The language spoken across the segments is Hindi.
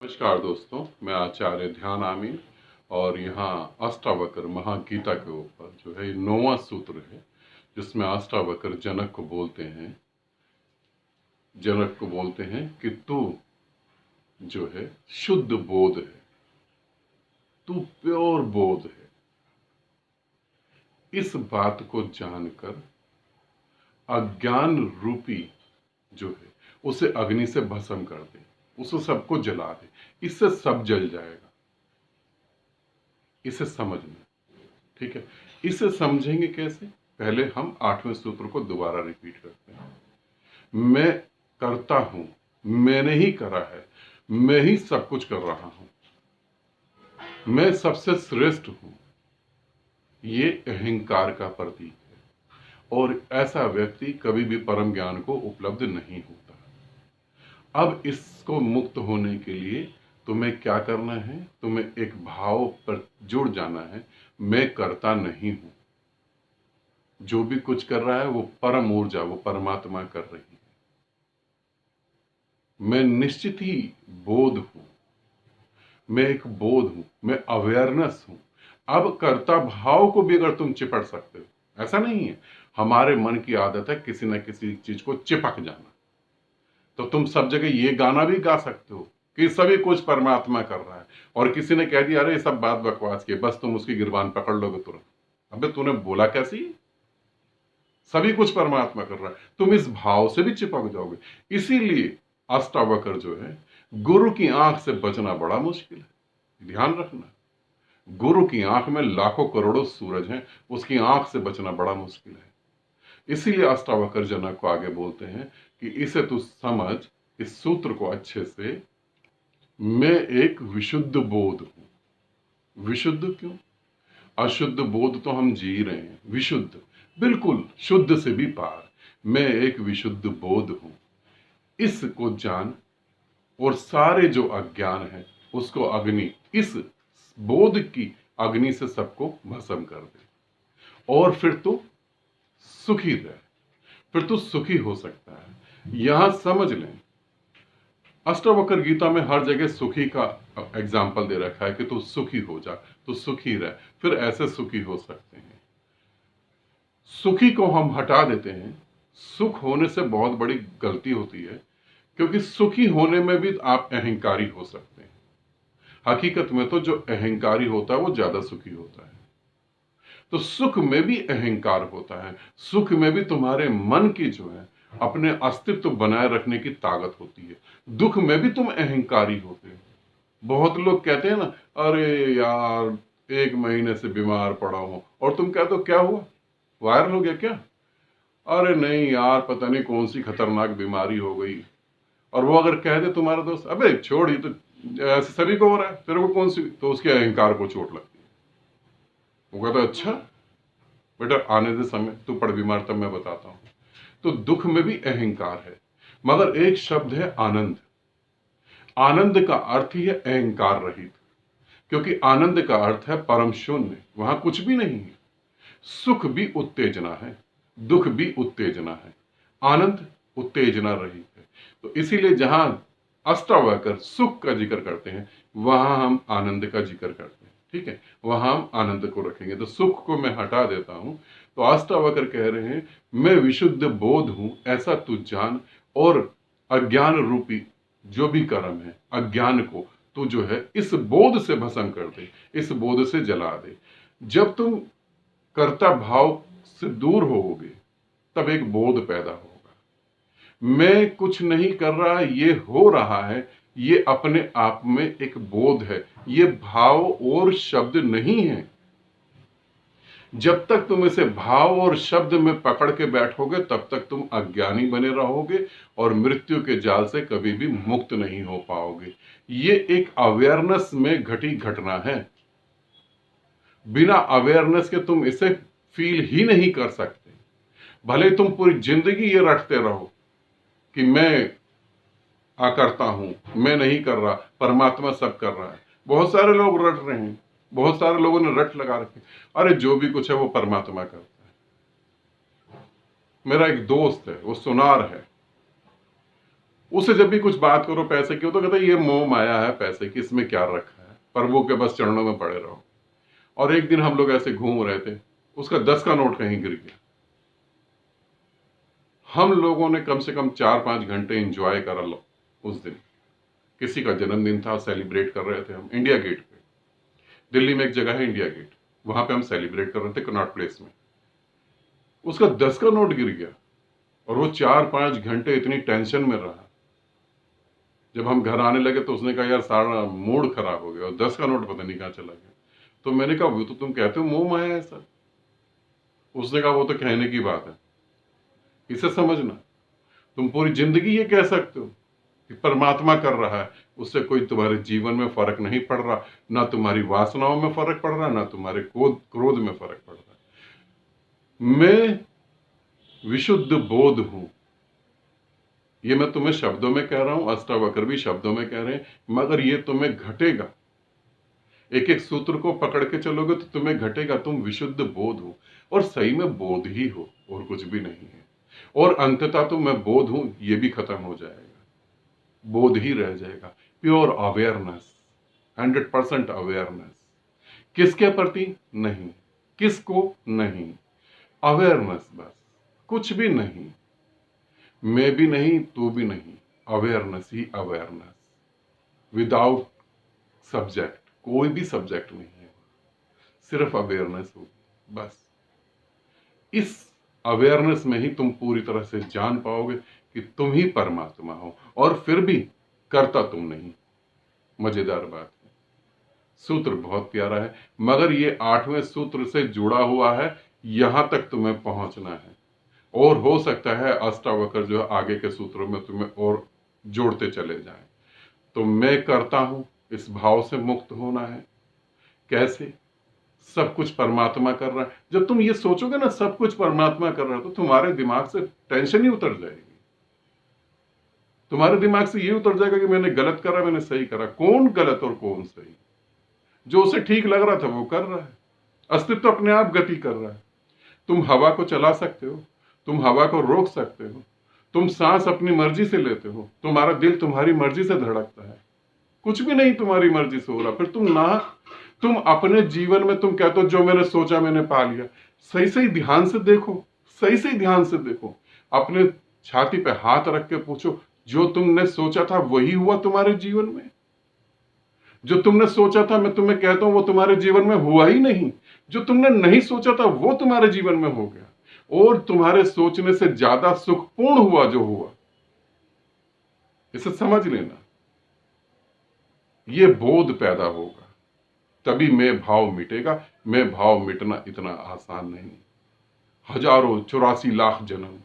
नमस्कार दोस्तों, मैं आचार्य ध्यान आमीन और यहाँ अष्टावक्र महागीता के ऊपर जो है 9वां सूत्र है, जिसमें अष्टावक्र जनक को बोलते हैं कि तू जो है शुद्ध बोध है, तू प्योर बोध है। इस बात को जानकर अज्ञान रूपी जो है उसे अग्नि से भस्म कर दे, उसे सबको जला दे, इससे सब जल जाएगा। इसे समझना, ठीक है। इसे समझेंगे कैसे? पहले हम 8वें सूत्र को दोबारा रिपीट करते हैं। मैं करता हूं, मैंने ही करा है, मैं ही सब कुछ कर रहा हूं, मैं सबसे श्रेष्ठ हूं। ये अहंकार का प्रतीक है और ऐसा व्यक्ति कभी भी परम ज्ञान को उपलब्ध नहीं होता। अब इसको मुक्त होने के लिए तुम्हें क्या करना है? तुम्हें एक भाव पर जुड़ जाना है, मैं करता नहीं हूं। जो भी कुछ कर रहा है वो परम ऊर्जा, वो परमात्मा कर रही है। मैं निश्चित ही बोध हूं, मैं एक बोध हूं, मैं अवेयरनेस हूं। अब कर्ता भाव को भी अगर तुम चिपट सकते हो, ऐसा नहीं है, हमारे मन की आदत है किसी न किसी चीज को चिपक जाना। तो तुम सब जगह ये गाना भी गा सकते हो कि सभी कुछ परमात्मा कर रहा है, और किसी ने कह दिया अरे सब बात बकवास की, बस तुम उसकी गिरबान पकड़ लोगे तुरंत। अबे तूने बोला कैसी? सभी कुछ परमात्मा कर रहा है, तुम इस भाव से भी चिपक जाओगे। इसीलिए अष्टावक्र जो है, गुरु की आंख से बचना बड़ा मुश्किल है। ध्यान रखना, गुरु की आंख में लाखों करोड़ों सूरज हैं, उसकी आंख से बचना बड़ा मुश्किल है। इसीलिए अष्टावक्र जनक को आगे बोलते हैं कि इसे तू समझ, इस सूत्र को अच्छे से, मैं एक विशुद्ध बोध हूं। विशुद्ध क्यों? अशुद्ध बोध तो हम जी रहे हैं, विशुद्ध बिल्कुल शुद्ध से भी पार, मैं एक विशुद्ध बोध हूं। इसको जान और सारे जो अज्ञान है उसको अग्नि, इस बोध की अग्नि से सबको भस्म कर दे, और फिर तू सुखी रह, फिर तू सुखी हो सकता है। यहां समझ लें, अष्टावक्र गीता में हर जगह सुखी का एग्जाम्पल दे रखा है कि तू सुखी हो जा, तू सुखी रह, फिर ऐसे सुखी हो सकते हैं। सुखी को हम हटा देते हैं। सुख होने से बहुत बड़ी गलती होती है, क्योंकि सुखी होने में भी आप अहंकारी हो सकते हैं। हकीकत में तो जो अहंकारी होता है वो ज्यादा सुखी होता है। तो सुख में भी अहंकार होता है, सुख में भी तुम्हारे मन की जो है अपने अस्तित्व बनाए रखने की ताकत होती है। दुख में भी तुम अहंकारी होते हो। बहुत लोग कहते हैं ना, अरे यार 1 महीने से बीमार पड़ा हूं, और तुम कहते हो क्या हुआ, वायरल हो गया क्या? अरे नहीं यार, पता नहीं कौन सी खतरनाक बीमारी हो गई। और वो अगर कह दे तुम्हारा दोस्त, अबे छोड़, ये तो ऐसे सभी को हो रहा है, तेरे को कौन सी, तो उसके अहंकार को चोट लगती है। वो कहता अच्छा बेटा, आने दे समय, तू पड़ बीमार तब मैं बताता हूं। तो दुख में भी अहंकार है, मगर एक शब्द है आनंद। आनंद का अर्थ ही है अहंकार रहित, क्योंकि आनंद का अर्थ है परम शून्य, वहां कुछ भी नहीं है। सुख भी उत्तेजना है, दुख भी उत्तेजना है, आनंद उत्तेजना रहित है। तो इसीलिए जहां अष्टावक्र सुख का जिक्र करते हैं, वहां हम आनंद का जिक्र करते हैं, ठीक है, वहां हम आनंद को रखेंगे। तो सुख को मैं हटा देता हूं। तो अष्टावक्र कह रहे हैं, मैं विशुद्ध बोध हूं, ऐसा तू जान, और अज्ञान रूपी जो भी कर्म है, अज्ञान को तू जो है इस बोध से भस्म कर दे, इस बोध से जला दे। जब तुम कर्ता भाव से दूर होगे, तब एक बोध पैदा होगा। मैं कुछ नहीं कर रहा, ये हो रहा है, ये अपने आप में एक बोध है, ये भाव और शब्द नहीं है। जब तक तुम इसे भाव और शब्द में पकड़ के बैठोगे, तब तक तुम अज्ञानी बने रहोगे और मृत्यु के जाल से कभी भी मुक्त नहीं हो पाओगे। ये एक अवेयरनेस में घटी घटना है। बिना अवेयरनेस के तुम इसे फील ही नहीं कर सकते। भले तुम पूरी जिंदगी ये रटते रहो कि मैं करता हूं, मैं नहीं कर रहा, परमात्मा सब कर रहा है। बहुत सारे लोग रट रहे हैं, बहुत सारे लोगों ने रट लगा रखे, अरे जो भी कुछ है वो परमात्मा करता है। मेरा एक दोस्त है, वो सुनार है, उससे जब भी कुछ बात करो पैसे की, तो कहता है ये मोह माया है पैसे की, इसमें क्या रखा है, प्रभु के बस चरणों में पड़े रहो। और एक दिन हम लोग ऐसे घूम रहे थे, उसका 10 का नोट कहीं गिर गया। हम लोगों ने कम से कम 4-5 घंटे एंजॉय करा लो उस दिन। किसी का जन्मदिन था, सेलिब्रेट कर रहे थे हम इंडिया गेट पे। दिल्ली में एक जगह है इंडिया गेट, वहां पे हम सेलिब्रेट कर रहे थे कनॉट प्लेस में। उसका 10 का नोट गिर गया और वो 4-5 घंटे इतनी टेंशन में रहा। जब हम घर आने लगे तो उसने कहा यार सारा मूड खराब हो गया और 10 का नोट पता नहीं कहां चला गया। तो मैंने कहा वो तो तुम कहते हो मोह माया है सर। उसने कहा वो तो कहने की बात है, इसे समझना। तुम पूरी जिंदगी ये कह सकते हो कि परमात्मा कर रहा है, उससे कोई तुम्हारे जीवन में फर्क नहीं पड़ रहा, ना तुम्हारी वासनाओं में फर्क पड़ रहा, ना तुम्हारे क्रोध में फर्क पड़ रहा। मैं विशुद्ध बोध हूं, ये मैं तुम्हें शब्दों में कह रहा हूं, अष्टावक्र भी शब्दों में कह रहे हैं, मगर ये तुम्हें घटेगा। एक एक सूत्र को पकड़ के चलोगे तो तुम्हें घटेगा, तुम विशुद्ध बोध हो और सही में बोध ही हो और कुछ भी नहीं है। और अंततः तो मैं बोध हूं ये भी खत्म हो जाएगा, बोध ही रह जाएगा। Pure awareness, 100% awareness. किसके प्रति नहीं, किसको नहीं, अवेयरनेस बस, कुछ भी नहीं, मैं भी नहीं तू भी नहीं, अवेयरनेस ही अवेयरनेस, विदाउट सब्जेक्ट। कोई भी सब्जेक्ट नहीं है, सिर्फ अवेयरनेस होगी बस। इस अवेयरनेस में ही तुम पूरी तरह से जान पाओगे कि तुम ही परमात्मा हो और फिर भी करता तुम नहीं। मजेदार बात है, सूत्र बहुत प्यारा है, मगर ये 8वें सूत्र से जुड़ा हुआ है, यहां तक तुम्हें पहुंचना है। और हो सकता है अष्टावक्र जो है आगे के सूत्रों में तुम्हें और जोड़ते चले जाएं। तो मैं करता हूं, इस भाव से मुक्त होना है। कैसे? सब कुछ परमात्मा कर रहा है। जब तुम ये सोचोगे ना सब कुछ परमात्मा कर रहा है, तो तुम्हारे दिमाग से टेंशन ही उतर जाएगी। तुम्हारे दिमाग से ये उतर जाएगा कि मैंने गलत करा, मैंने सही करा। कौन गलत और कौन सही? जो उसे ठीक लग रहा था वो कर रहा है। अस्तित्व अपने आप गति कर रहा है। तुम हवा को चला सकते हो, तुम हवा को रोक सकते हो, तुम सांस अपनी मर्जी से लेते हो, तुम्हारा दिल तुम्हारी मर्जी से धड़कता है। कुछ भी नहीं तुम्हारी मर्जी से हो रहा। फिर तुम अपने जीवन में तुम कहते हो जो मैंने सोचा मैंने पा लिया। सही सही ध्यान से देखो, सही सही ध्यान से देखो। अपने छाती पे हाथ रख के पूछो, जो तुमने सोचा था वही हुआ तुम्हारे जीवन में? जो तुमने सोचा था, मैं तुम्हें कहता हूं वो तुम्हारे जीवन में हुआ ही नहीं। जो तुमने नहीं सोचा था वो तुम्हारे जीवन में हो गया, और तुम्हारे सोचने से ज्यादा सुखपूर्ण हुआ जो हुआ। इसे समझ लेना, ये बोध पैदा होगा तभी मैं भाव मिटेगा। मैं भाव मिटना इतना आसान नहीं। हजारों 84 लाख जन्म,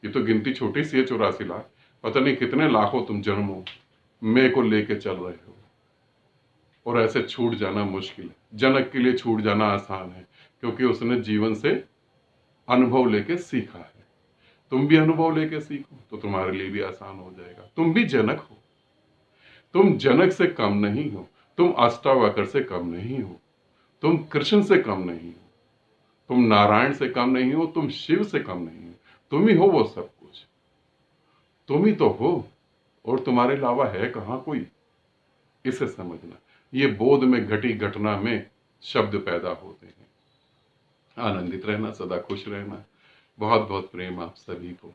ये तो गिनती छोटी सी है। 84 लाख, पता नहीं कितने लाखों तुम जन्मों मैं को लेके चल रहे हो, और ऐसे छूट जाना मुश्किल है। जनक के लिए छूट जाना आसान है, क्योंकि उसने जीवन से अनुभव लेके सीखा है। तुम भी अनुभव लेके सीखो तो तुम्हारे लिए भी आसान हो जाएगा। तुम भी जनक हो, तुम जनक से कम नहीं हो, तुम अष्टावक्र से कम नहीं हो, तुम कृष्ण से कम नहीं हो, तुम नारायण से कम नहीं हो, तुम शिव से कम नहीं हो। तुम ही हो वो सब कुछ, तुम ही तो हो, और तुम्हारे अलावा है कहां कोई। इसे समझना, ये बोध में घटी घटना में शब्द पैदा होते हैं। आनंदित रहना, सदा खुश रहना। बहुत बहुत प्रेम आप सभी को।